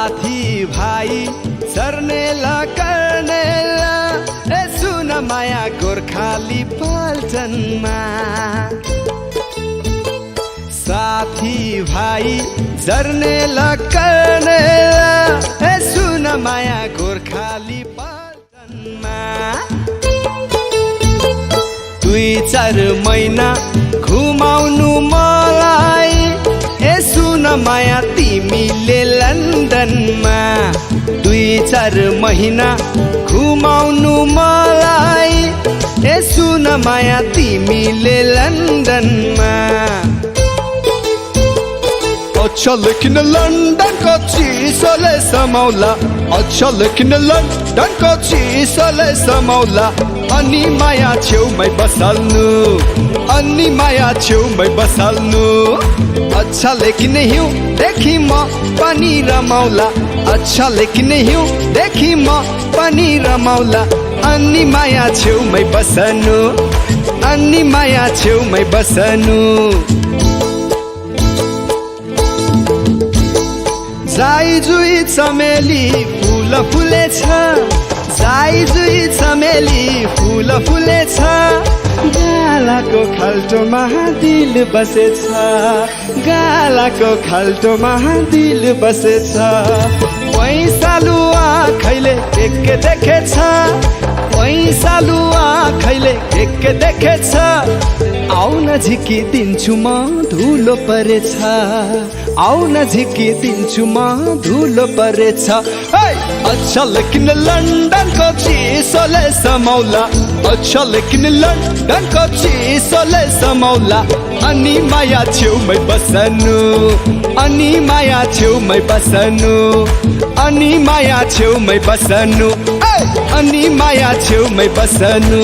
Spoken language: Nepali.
साथी भाइ सर्नेला कर्नेला ए सुन माया गोर्खाली पल्टनमा साथी भाइ जर्नेला कर्नेला ए सुन माया गोर्खाली पल्टनमा 2-4 महिना घुमाउनु मलाई ए सुन माया तिमीले लन्डनमा 2-4 महिना घुमाउनु मलाई ए सुन माया तिमीले लन्डनमा अच्छा लेकिन लन्डन को चिसोले समाउला अच्छा लेकिन लन्डन को चिसोले समाउला अनि माया छेउमै बसाल्नु अनि माया छेउमै बसाल्नु अच्छा लेकिन हिउँ देखि म पनि रमाउला अच्छा लेकिन हिउँ देखि म पनि रमाउला अनि माया छेउमै बस्नु अनि माया छेउमै बस्नु जाई जुई चमेली फूल फुलेछ जाई जुई चमेली फूल फुलेछ गालाको खाल्टोमा दिल बसेछ गालाको खाल्टोमा दिल बसेछ पैसालु आँखैले एक देखेछ पैसालु आँखैले एक देखेछ आउ नजिकी दिन्छु म धुलो परेछ आउ नजिकी दिन्छु म धुलो परेछ अच्छा लेकिन लन्डन को चिसोले समाउला अच्छा लेकिन लन्डन को चिसोले समाउला अनि माया छेउमै बस्नु अनि माया छेउमै बस्नु अनि माया छेउमै बस्नु अनि माया छेउमै बस्नु